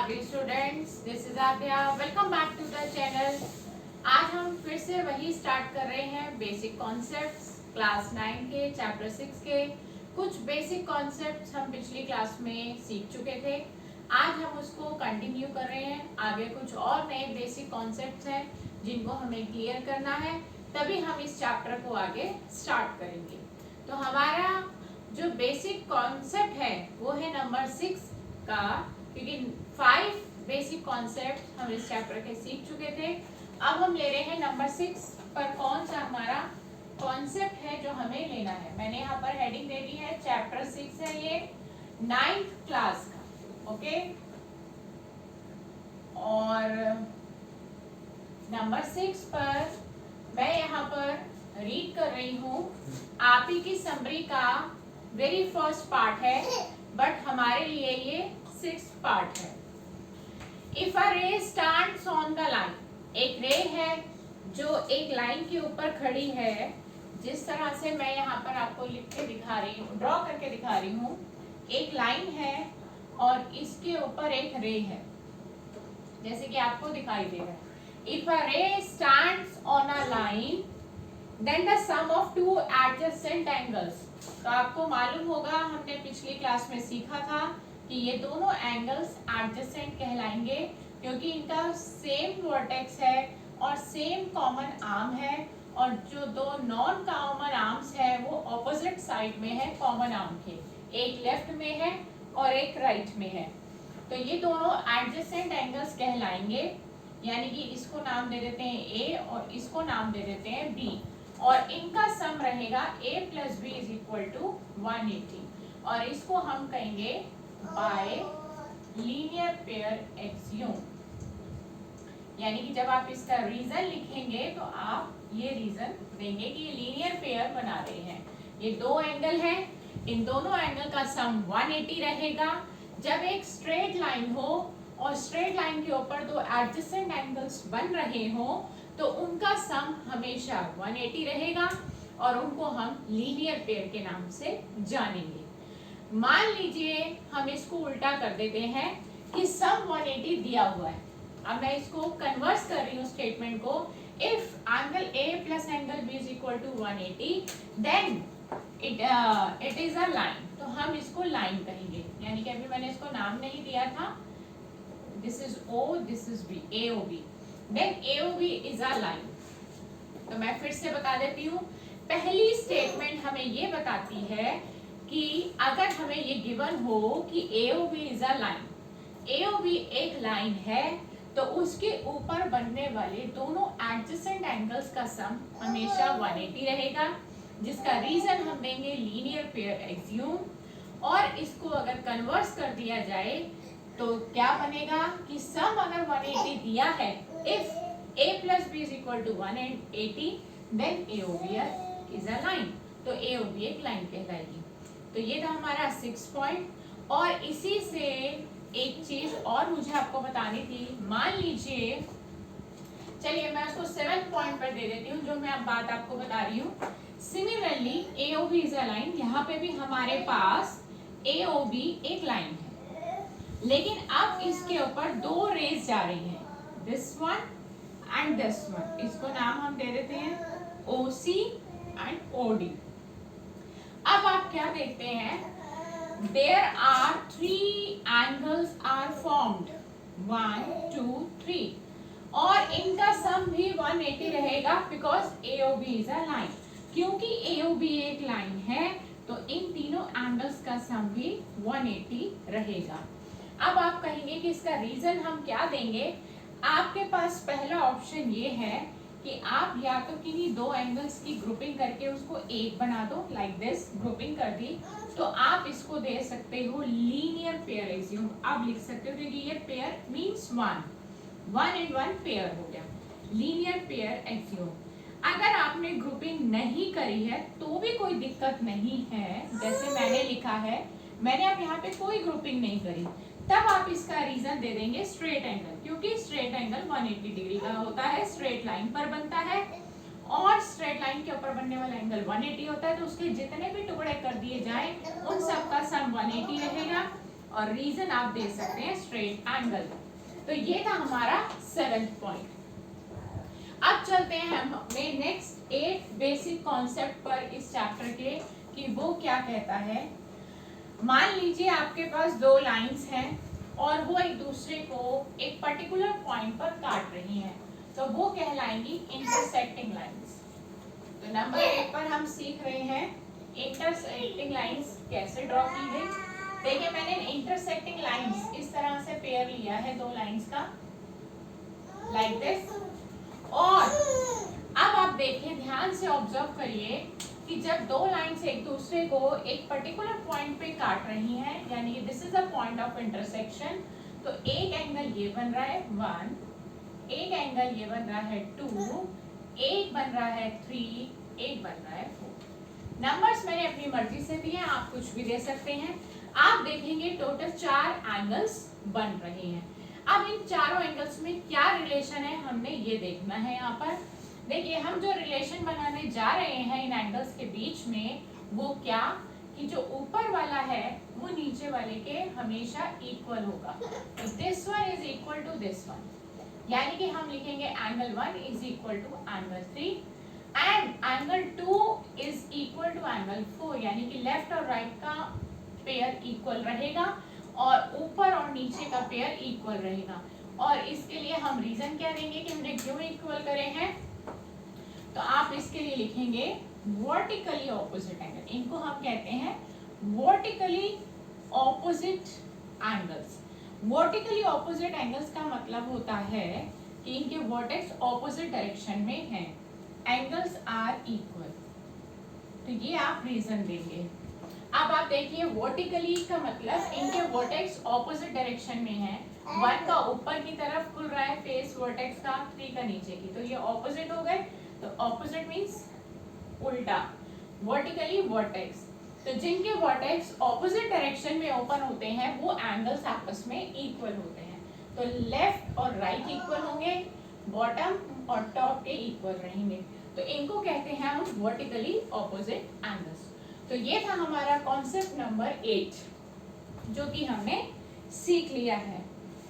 नमस्कार dear students, this is Aadya. Welcome back to the channel. आज हम फिर से वही स्टार्ट कर रहे हैं बेसिक कॉन्सेप्ट्स क्लास 9 के चैप्टर 6 के। कुछ बेसिक कॉन्सेप्ट्स हम पिछली क्लास में सीख चुके थे, आज हम उसको कंटिन्यू कर रहे हैं। आगे कुछ और नए बेसिक कॉन्सेप्ट्स हैं जिनको हमें क्लियर करना है, तभी हम इस चैप्टर को आगे स्टार्ट करेंगे। तो हमारा जो बेसिक कॉन्सेप्ट है वो है नंबर 6 का, क्योंकि 5 बेसिक कॉन्सेप्ट हम इस चैप्टर के सीख चुके थे। अब हम ले रहे हैं नंबर 6 पर कौन सा हमारा कॉन्सेप्ट है जो हमें लेना है। मैंने यहाँ पर हेडिंग दे दी है, चैप्टर 6 है ये 9th क्लास का, ओके। और नंबर 6 पर मैं यहाँ पर रीड कर रही हूँ। आप ही की समरी का वेरी फर्स्ट पार्ट है, बट हमारे लिए ये 6th पार्ट है। If a ray stands on the line, एक रे है जो एक लाइन के ऊपर खड़ी है। जिस तरह से मैं यहाँ पर आपको लिख के दिखा रही हूँ, ड्रॉ करके दिखा रही हूँ। एक लाइन है और इसके ऊपर एक रे है, जैसे कि आपको दिखाई दे रहा है। If a ray stands on a line then the sum of two adjacent angles. तो आपको मालूम होगा, हमने पिछली क्लास में सीखा था कि ये दोनों एंगल्स एडजेसेंट कहलाएंगे, क्योंकि इनका सेम वर्टेक्स है और सेम कॉमन आर्म है, और जो दो नॉन कॉमन आर्म्स है वो ऑपोजिट साइड में है कॉमन आर्म के, एक लेफ्ट में है और एक राइट में है। तो ये दोनों एडजेसेंट एंगल्स कहलाएंगे, यानी कि इसको नाम दे देते हैं ए और इसको नाम दे देते हैं बी, और इनका सम रहेगा a plus B is equal to 180, और इसको हम कहेंगे बाय लीनियर पेयर एक्सियोम। यानी कि जब आप इसका रीजन लिखेंगे तो आप ये रीजन देंगे कि ये लीनियर पेयर बना रहे हैं। ये दो एंगल है, इन दोनों एंगल का सम 180 रहेगा। जब एक स्ट्रेट लाइन हो और स्ट्रेट लाइन के ऊपर दो एडजेसेंट एंगल्स बन रहे हो तो उनका सम हमेशा 180 रहेगा, और उनको हम लीनियर पेयर के नाम से जानेंगे। मान लीजिए हम इसको उल्टा कर देते हैं कि सम 180 दिया हुआ है। अब मैं इसको कन्वर्स कर रही हूँ स्टेटमेंट को। If angle A plus angle B is equal to 180 then it is a line. तो हम इसको लाइन कहेंगे, यानी कि अभी मैंने इसको नाम नहीं दिया था। This is O, this is B, AOB। Then AOB is a line. तो मैं फिर से बता देती हूँ, पहली स्टेटमेंट हमें ये बताती है कि अगर हमें ये गिवन हो कि AOB is a line, AOB एक लाइन है, तो उसके ऊपर बनने वाले दोनों एडजेसेंट एंगल्स का सम हमेशा 180 रहेगा, जिसका रीजन हम देंगे लीनियर पेयर एक्सियोम। और इसको अगर कन्वर्स कर दिया जाए तो क्या बनेगा कि सम अगर 180 दिया है, if a plus b is equal to 180 then AOB is a line, तो AOB एक लाइन कहलाएगी। तो ये था हमारा 6 पॉइंट। और इसी से एक चीज और मुझे आपको बतानी थी। मान लीजिए, चलिए मैं उसको 7 पॉइंट पर दे देती हूँ, जो मैं अब बात आपको बता रही हूँ। Similarly AOB is a line, यहाँ पे भी हमारे पास AOB एक लाइन है, लेकिन अब इसके ऊपर दो रेज जा रही हैं, this one and this one. इसको नाम हम दे देते हैं OC एंड OD। अब आप क्या देखते हैं, there are 3 angles are formed, 1 2 3, और इनका सम भी 180 रहेगा because AOB is a line. क्योंकि AOB एक लाइन है तो इन तीनों एंगल्स का सम भी 180 रहेगा। अब आप कहेंगे कि इसका रीजन हम क्या देंगे। आपके पास पहला ऑप्शन ये है कि आप या तो किन्हीं दो एंगल्स की ग्रुपिंग करके उसको एक बना दो, लाइक दिस, ग्रुपिंग कर दी, तो आप इसको दे सकते हो लीनियर पेयर एक्सियोम। आप लिख सकते हो कि ये पेयर मींस 1 एंड 1 पेयर हो गया, लीनियर पेयर एक्सियोम। अगर आपने ग्रुपिंग नहीं करी है तो भी कोई दिक्कत नहीं है, जैसे मैंने लिखा है, मैंने अब यहाँ पे कोई ग्रुपिंग नहीं करी, तब आप इसका रीजन दे देंगे स्ट्रेट एंगल, क्योंकि स्ट्रेट एंगल 180 डिग्री का होता है, स्ट्रेट लाइन पर बनता है, और स्ट्रेट लाइन के ऊपर बनने वाला एंगल 180 होता है, तो उसके जितने भी टुकड़े कर दिए जाएं उन सब का सम 180 रहेगा। और रीजन आप दे सकते हैं स्ट्रेट एंगल। तो ये था हमारा 7th पॉइंट। अब चलते हैं हम अपने नेक्स्ट 8 बेसिक कॉन्सेप्ट पर इस चैप्टर के, कि वो क्या कहता है। मान लीजिए आपके पास दो लाइंस हैं और वो एक दूसरे को एक पर्टिकुलर पॉइंट पर काट रही हैं, तो वो कहलाएंगी इंटरसेक्टिंग लाइंस। तो नंबर 8 पर हम सीख रहे हैं इंटरसेक्टिंग लाइंस कैसे ड्रॉ की है। देखिए मैंने इंटरसेक्टिंग लाइंस इस तरह से पेयर लिया है दो लाइंस का, लाइक दिस। और अब आप देखिए, ध्यान से ऑब्जर्व करिए कि जब दो लाइंस एक दूसरे को एक पर्टिकुलर पॉइंट पे काट रही हैं, यानी this is a point of intersection, तो एक एंगल ये बन रहा है 1, एक एंगल ये बन रहा है 2, एक बन रहा है 3, एक बन रहा है 4। नंबर्स मैंने अपनी मर्जी से दिए, आप कुछ भी दे सकते हैं। आप देखेंगे टोटल 4 एंगल्स बन रहे हैं। अब इन चारों एंगल्स में क्या रिलेशन है हमने ये देखना है। यहाँ पर देखिए हम जो रिलेशन बनाने जा रहे हैं इन एंगल्स के बीच में, वो क्या, कि जो ऊपर वाला है वो नीचे वाले के हमेशा इक्वल होगा। तो this one is equal to this one, यानी कि हम लिखेंगे angle 1 is equal to angle 3 and angle 2 is equal to angle 4, यानी कि लेफ्ट और राइट का पेयर इक्वल रहेगा और ऊपर और नीचे का पेयर इक्वल रहेगा। और इसके लिए हम रीजन क्या देंगे कि हमने क्यों इक्वल करे हैं, तो आप इसके लिए लिखेंगे वर्टिकली ऑपोजिट एंगल। इनको हम कहते हैं vertically opposite angles. Vertically opposite angles का मतलब होता है कि इनके वर्टेक्स ऑपोजिट डायरेक्शन में हैं, एंगल्स आर इक्वल। तो ये आप रीजन देंगे। अब आप देखिए वर्टिकली का मतलब इनके वर्टेक्स ऑपोजिट डायरेक्शन में है। 1 का ऊपर की तरफ खुल रहा है फेस वर्टेक्स का, 3 का नीचे की, तो ये ऑपोजिट हो गए। तो ऑपोजिट मींस उल्टा, वर्टिकली वर्टेक्स। तो जिनके वर्टेक्स ऑपोजिट डायरेक्शन में ओपन होते हैं वो एंगल्स आपस में इक्वल होते हैं। तो लेफ्ट और राइट इक्वल होंगे, बॉटम और टॉप के इक्वल रहेंगे, तो इनको कहते हैं हम वर्टिकली ऑपोजिट एंगल्स। तो ये था हमारा कॉन्सेप्ट नंबर 8 जो कि हमने सीख लिया है।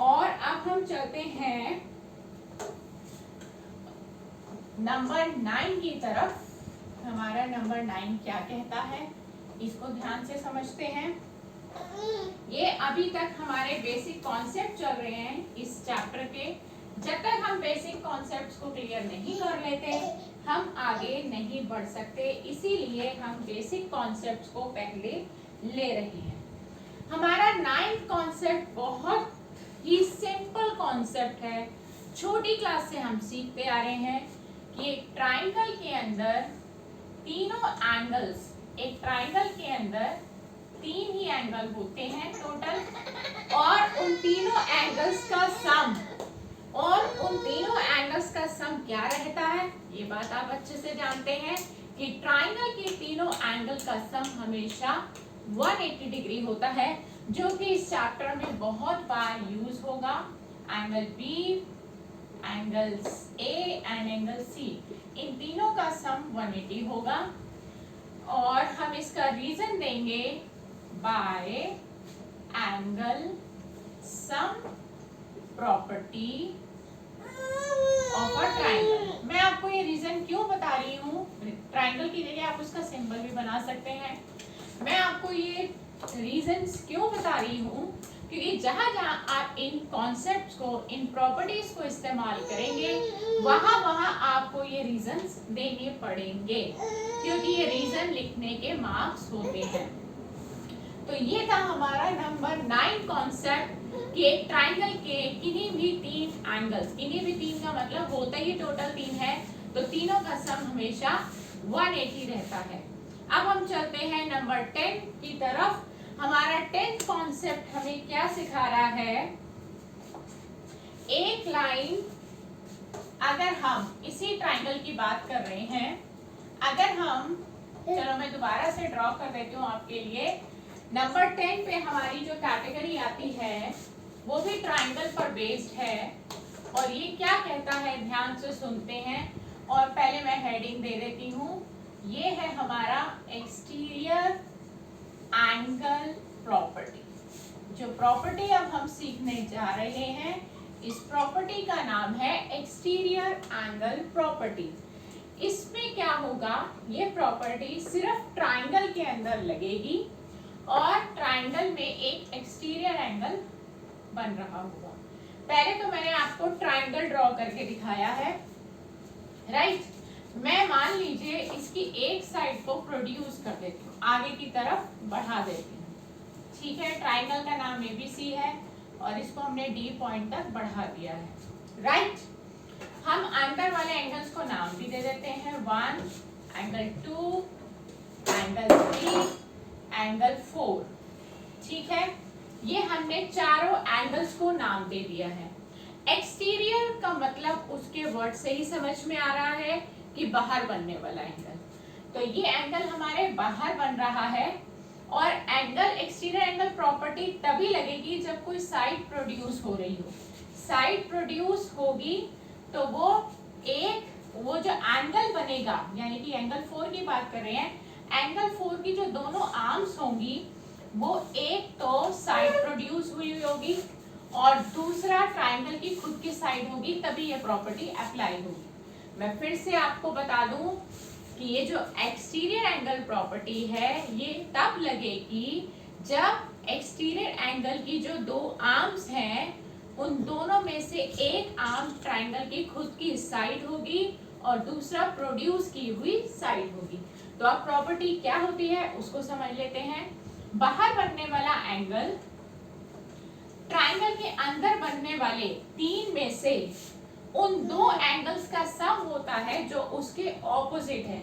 और अब हम चलते हैं नंबर 9 की तरफ। हमारा नंबर 9 क्या कहता है, इसको ध्यान से समझते हैं। ये अभी तक हमारे बेसिक कॉन्सेप्ट चल रहे हैं इस चैप्टर के। जब तक हम बेसिक कॉन्सेप्ट्स को क्लियर नहीं कर लेते हम आगे नहीं बढ़ सकते, इसीलिए हम बेसिक कॉन्सेप्ट्स को पहले ले रहे हैं। हमारा 9th कॉन्सेप्ट बहुत ही सिंपल कॉन्सेप्ट है, छोटी क्लास से हम सीखते आ रहे हैं कि एक ट्राइंगल के अंदर तीनों एंगल्स, एक ट्राइंगल के अंदर 3 ही एंगल होते हैं टोटल, और उन तीनों एंगल्स का सम, और उन तीनों एंगल्स का सम क्या रहता है, ये बात आप अच्छे से जानते हैं कि ट्राइंगल के तीनों एंगल का सम हमेशा 180 डिग्री होता है, जो कि इस चैप्टर में बहुत बार यूज होगा। Angle B, angle A and angle C, इन तीनों का सम 180 होगा। और हम इसका रीजन देंगे bye angle sum property of a triangle. मैं आपको ये रीजन क्यों बता रही हूँ, ट्राइंगल की जगह आप उसका सिंबल भी बना सकते हैं। मैं आपको ये रीजंस क्यों बता रही हूँ, क्योंकि जहां जहां आप इन कॉन्सेप्ट्स को, इन प्रॉपर्टीज को इस्तेमाल करेंगे वहां वहां आपको ये रीजंस देने पड़ेंगे, क्योंकि ये रीजन लिखने के मार्क्स होते हैं। तो ये था हमारा नंबर 9 कॉन्सेप्ट कि एक ट्राइंगल के किन्हीं भी 3 एंगल्स, किन्हीं भी 3 का मतलब होता ही टोटल 3 है, तो तीनों का सम हमेशा 180 रहता है। अब हम चलते हैं नंबर 10 की तरफ। हमारा 10th कॉन्सेप्ट हमें क्या सिखा रहा है, एक लाइन, अगर हम इसी ट्राइंगल की बात कर रहे हैं, अगर हम, चलो मैं दोबारा से ड्रॉ कर देती हूँ आपके लिए। नंबर 10 पे हमारी जो कैटेगरी आती है वो भी ट्राइंगल पर बेस्ड है, और ये क्या कहता है ध्यान से सुनते हैं। और पहले मैं हेडिंग दे देती हूँ, ये है हमारा एक्सटीरियर एंगल प्रॉपर्टी। जो प्रॉपर्टी अब हम सीखने जा रहे हैं, इस प्रॉपर्टी का नाम है एक्सटीरियर एंगल प्रॉपर्टी। इसमें क्या होगा, ये प्रॉपर्टी सिर्फ ट्राइंगल के अंदर लगेगी और ट्राइंगल में एक एक्सटीरियर एंगल बन रहा होगा। पहले तो मैंने आपको ट्राइंगल ड्रॉ करके दिखाया है, राइट। मैं मान लीजिए इसकी एक साइड को प्रोड्यूस कर देती हूँ, आगे की तरफ बढ़ा देती हूँ, ठीक है। ट्राइंगल का नाम ABC है और इसको हमने D पॉइंट तक बढ़ा दिया है, राइट। हम अंदर वाले एंगल्स को नाम भी दे देते हैं, 1, एंगल 2, एंगल 3, एंगल 4, ठीक है। ये हमने चारों एंगल्स को नाम दे दिया है। एक्सटीरियर का मतलब उसके वर्ड से ही समझ में आ रहा है कि बाहर बनने वाला एंगल। तो ये एंगल हमारे बाहर बन रहा है और एंगल एक्सटीरियर एंगल प्रॉपर्टी तभी लगेगी जब कोई साइड प्रोड्यूस हो रही हो। साइड प्रोड्यूस होगी तो वो जो एंगल बनेगा, यानी कि एंगल 4 की बात कर रहे हैं, एंगल 4 की जो दोनों आर्म्स होंगी वो एक तो साइड प्रोड्यूस हुई होगी और दूसरा ट्राइंगल की खुद की साइड होगी, तभी ये प्रॉपर्टी अप्लाई होगी। मैं फिर से आपको बता दूं कि ये जो एक्सटीरियर एंगल प्रॉपर्टी है ये तब लगेगी जब एक्सटीरियर एंगल की जो दो आर्म्स हैं उन दोनों में से एक आर्म ट्राइंगल की खुद की साइड होगी और दूसरा प्रोड्यूस की हुई साइड होगी। तो अब प्रॉपर्टी क्या होती है उसको समझ लेते हैं। बाहर बनने वाला एंगल ट्राइंगल के अंदर बनने वाले 3 में से उन 2 एंगल्स का सम होता है जो उसके ऑपोजिट है,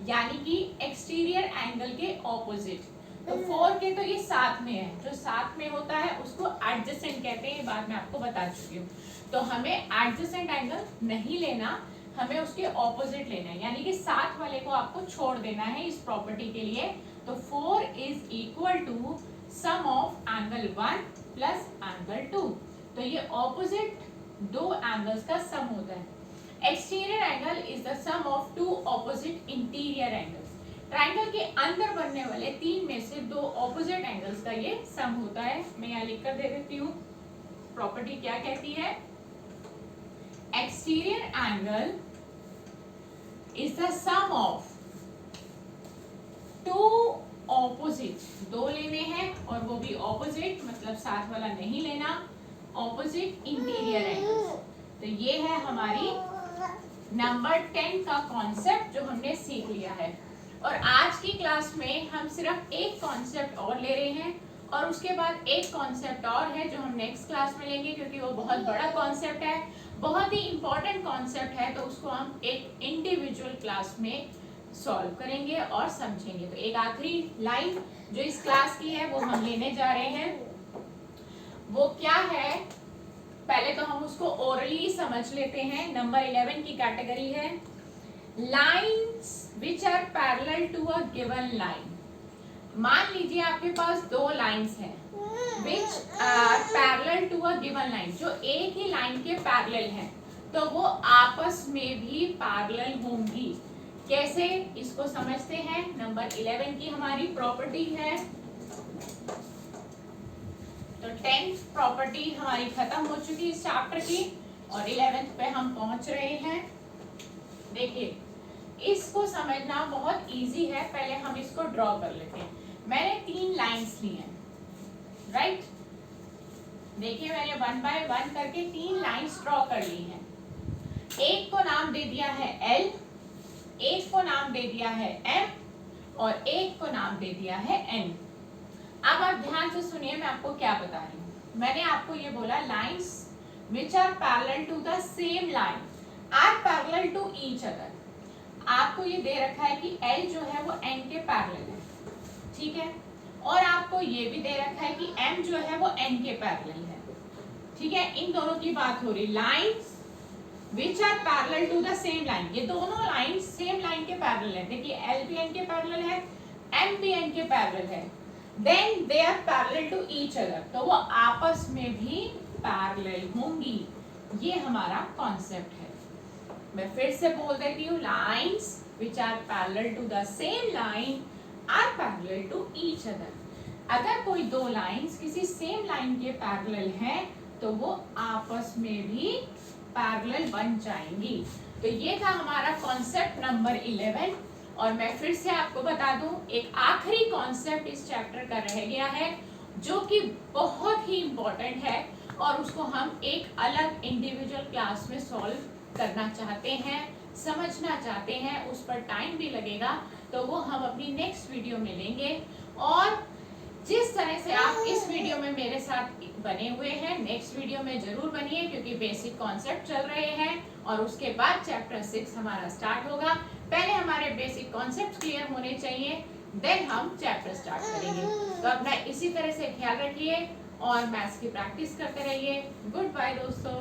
यानी कि एक्सटीरियर एंगल के ऑपोजिट। तो 4 के तो ये साथ में है, जो साथ में होता है उसको एडजेसेंट कहते हैं, ये बात मैं आपको बता चुकी हूँ। तो हमें एडजेसेंट एंगल नहीं लेना, हमें उसके ऑपोजिट लेना है, यानी कि साथ वाले को आपको छोड़ देना है इस प्रॉपर्टी के लिए। तो 4 is equal to sum of angle 1 plus angle 2। तो ये ऑपोजिट 2 एंगल्स का सम होता है। Exterior angle is the sum of 2 opposite interior angles. Triangle के अंदर बनने वाले 3 में से 2 ऑपोजिट एंगल्स का ये सम होता है। मैं यहाँ लिख कर दे देती हूँ प्रॉपर्टी क्या कहती है। Exterior angle is the sum of 2 opposite, 2 लेने हैं और वो भी ऑपोजिट, मतलब साथ वाला नहीं लेना, ऑपोजिट इंटीरियर एंगल्स। तो ये है हमारी नंबर 10 का कॉन्सेप्ट जो हमने सीख लिया है। और आज की क्लास में हम सिर्फ एक कॉन्सेप्ट और ले रहे हैं और उसके बाद एक कॉन्सेप्ट और है जो हम नेक्स्ट क्लास में लेंगे, क्योंकि वो बहुत बड़ा कॉन्सेप्ट है, बहुत ही इंपॉर्टेंट कॉन्सेप्ट है। तो उसको हम एक इंडिविजुअल क्लास में सॉल्व करेंगे और समझेंगे। तो एक आखिरी लाइन जो इस क्लास की है वो हम लेने जा रहे हैं, वो क्या है पहले तो हम उसको ओरली समझ लेते हैं। नंबर 11 की कैटेगरी है lines which are parallel to a given line. मान लीजिए आपके पास 2 लाइन्स हैं which are parallel to a given line, जो एक ही लाइन के पैरेलल हैं, तो वो आपस में भी पैरेलल होंगी। कैसे, इसको समझते हैं। नंबर 11 की हमारी प्रॉपर्टी है। तो 10th प्रॉपर्टी हमारी खत्म हो चुकी इस चैप्टर की और 11th पे हम पहुंच रहे हैं। देखिए इसको समझना बहुत इजी है, पहले हम इसको ड्रॉ कर लेते हैं। मैंने 3 लाइंस ली हैं, राइट। देखिए मैंने 1 बाय 1 करके 3 लाइंस ड्रॉ कर ली हैं। एक को नाम दे दिया है L, एक को नाम दे दिया है M और एक को नाम दे दिया है N। अब आप ध्यान से सुनिए, मैं आपको क्या बता रही हूँ। मैंने आपको ये बोला lines which are parallel to the same line are parallel to each other. आपको ये दे रखा है कि L जो है वो N के पैरेलल है, ठीक है, और आपको ये भी दे रखा है कि M जो है वो N के पैरेलल है, ठीक है। इन दोनों की बात हो रही, lines which are parallel to the same line. ये दोनों लाइन सेम लाइन के पैरेलल है। देखिए L भी N के पैरेलल है, M भी N के पैरेलल है, then they are parallel to each other, तो वो आपस में भी पैरेलल होंगी। ये हमारा कॉन्सेप्ट है। मैं फिर से बोल देती हूँ, lines which are parallel to the same line are parallel to each other. अगर कोई दो लाइंस किसी सेम लाइन के पैरेलल हैं तो वो आपस में भी पैरेलल बन जाएंगी। तो ये था हमारा कॉन्सेप्ट नंबर 11। और मैं फिर से आपको बता दूं, एक आखिरी कॉन्सेप्ट इस चैप्टर का रह गया है जो कि बहुत ही इंपॉर्टेंट है और उसको हम एक अलग इंडिविजुअल क्लास में सॉल्व करना चाहते हैं, समझना चाहते हैं, उस पर टाइम भी लगेगा, तो वो हम अपनी नेक्स्ट वीडियो में लेंगे। और जिस तरह से आप इस वीडियो में मेरे साथ बने हुए हैं, नेक्स्ट वीडियो में जरूर बनिए, क्योंकि बेसिक कॉन्सेप्ट चल रहे हैं और उसके बाद चैप्टर 6 हमारा स्टार्ट होगा। पहले हमारे बेसिक कॉन्सेप्ट क्लियर होने चाहिए, देन हम चैप्टर स्टार्ट करेंगे। तो अपना इसी तरह से ख्याल रखिए और मैथ्स की प्रैक्टिस करते रहिए। गुड बाय दोस्तों।